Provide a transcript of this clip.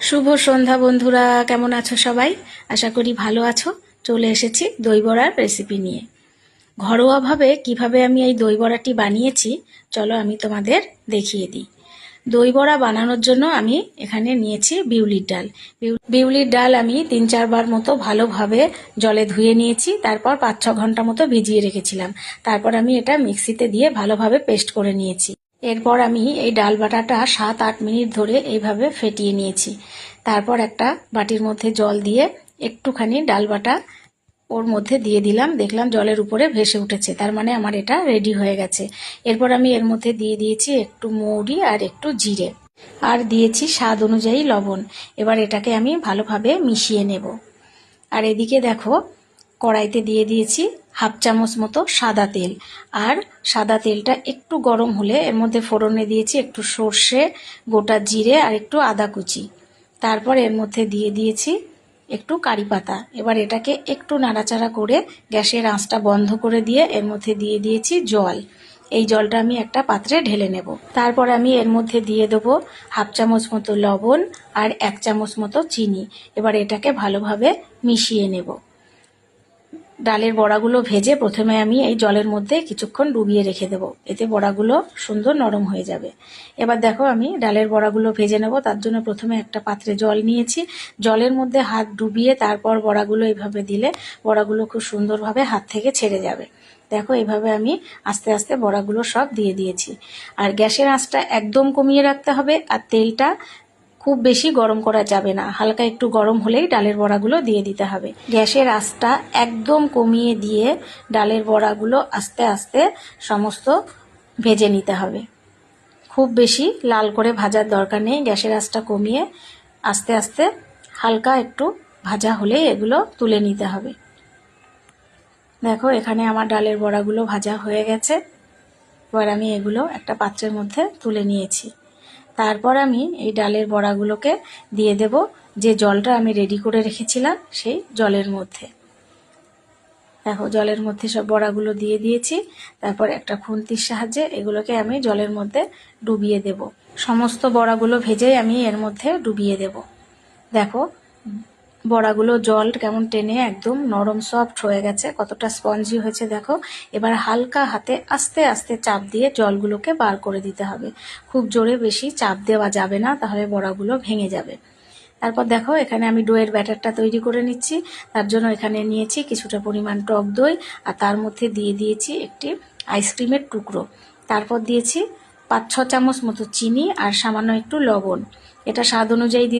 শুভ সন্ধ্যা বন্ধুরা, কেমন আছো সবাই? আশা করি ভালো আছো। চলে এসেছি দই বড়ার রেসিপি নিয়ে। ঘরোয়াভাবে কিভাবে আমি এই দই বড়াটি বানিয়েছি চলো আমি তোমাদের দেখিয়ে দিই। দই বড়া বানানোর জন্য আমি এখানে নিয়েছি বিউলির ডাল। বিউলির ডাল আমি 3-4 বার মতো ভালোভাবে জলে ধুয়ে নিয়েছি, তারপর 5-6 ঘন্টা মতো ভিজিয়ে রেখেছিলাম। তারপর আমি এটা মিক্সিতে দিয়ে ভালোভাবে পেস্ট করে নিয়েছি। এরপর আমি এই ডাল বাটাটা 7-8 মিনিট ধরে এইভাবে ফেটিয়ে নিয়েছি। তারপর একটা বাটির মধ্যে জল দিয়ে একটুখানি ডাল বাটা ওর মধ্যে দিয়ে দিলাম, দেখলাম জলের উপরে ভেসে উঠেছে, তার মানে আমার এটা রেডি হয়ে গেছে। এরপর আমি এর মধ্যে দিয়ে দিয়েছি একটু মৌরি আর একটু জিরে, আর দিয়েছি স্বাদ অনুযায়ী লবণ। এবার এটাকে আমি ভালোভাবে মিশিয়ে নেব। আর এদিকে দেখো, কড়াইতে দিয়ে দিয়েছি 1/2 চামচ মতো সাদা তেল। আর সাদা তেলটা একটু গরম হলে এর মধ্যে ফোড়নে দিয়েছি একটু সর্ষে, গোটা জিরে আর একটু আদা কুচি। তারপর এর মধ্যে দিয়ে দিয়েছি একটু কারি পাতা। এবার এটাকে একটু নাড়াচাড়া করে গ্যাসের আঁচটা বন্ধ করে দিয়ে এর মধ্যে দিয়ে দিয়েছি জল। এই জলটা আমি একটা পাত্রে ঢেলে নেব। তারপর আমি এর মধ্যে দিয়ে দেবো 1/2 চামচ মতো লবণ আর 1 চামচ মতো চিনি। এবার এটাকে ভালোভাবে মিশিয়ে নেব। ডালের বড়াগুলো ভেজে প্রথমে আমি এই জলের মধ্যে কিছুক্ষণ ডুবিয়ে রেখে দেব, এতে বড়াগুলো সুন্দর নরম হয়ে যাবে। এবার দেখো, আমি ডালের বড়াগুলো ভেজে নেব। তার জন্য প্রথমে একটা পাত্রে জল নিয়েছি, জলের মধ্যে হাত ডুবিয়ে তারপর বড়াগুলো এইভাবে দিলে বড়াগুলো খুব সুন্দরভাবে হাত থেকে ছেড়ে যাবে। দেখো, এইভাবে আমি আস্তে আস্তে বড়াগুলো সব দিয়ে দিয়েছি। আর গ্যাসের আঁচটা একদম কমিয়ে রাখতে হবে, আর তেলটা খুব বেশি গরম করা যাবে না, হালকা একটু গরম হলেই ডালের বড়াগুলো দিয়ে দিতে হবে। গ্যাসের আঁচটা একদম কমিয়ে দিয়ে ডালের বড়াগুলো আস্তে আস্তে সমস্ত ভেজে নিতে হবে। খুব বেশি লাল করে ভাজার দরকার নেই, গ্যাসের আঁচটা কমিয়ে আস্তে আস্তে হালকা একটু ভাজা হলেই এগুলো তুলে নিতে হবে। দেখো, এখানে আমার ডালের বড়াগুলো ভাজা হয়ে গেছে। এবার আমি এগুলো একটা পাত্রের মধ্যে তুলে নিয়েছি। তারপর আমি এই ডালের বড়াগুলোকে দিয়ে দেব যে জলটা আমি রেডি করে রেখেছিলাম সেই জলের মধ্যে। দেখো, জলের মধ্যে সব বড়াগুলো দিয়ে দিয়েছি। তারপর একটা খুন্তির সাহায্যে এগুলোকে আমি জলের মধ্যে ডুবিয়ে দেব। সমস্ত বড়াগুলো ভেজে আমি এর মধ্যে ডুবিয়ে দেব। দেখো, বড়াগুলো জল কেমন টেনে একদম নরম সফট হয়ে গেছে, কতটা স্পঞ্জি হয়েছে দেখো। এবার হালকা হাতে আস্তে আস্তে চাপ দিয়ে জলগুলোকে বার করে দিতে হবে। খুব জোরে বেশি চাপ দেওয়া যাবে না, তাহলে বড়াগুলো ভেঙে যাবে। তারপর দেখো, এখানে আমি দইয়ের ব্যাটারটা তৈরি করে নিচ্ছি। তার জন্য এখানে নিয়েছি কিছুটা পরিমাণ টক দই, আর তার মধ্যে দিয়ে দিয়েছি একটি আইসক্রিমের টুকরো। তারপর দিয়েছি 5-6 চামচ মতো চিনি আর সামান্য একটু লবণ। এটা স্বাদ অনুযায়ী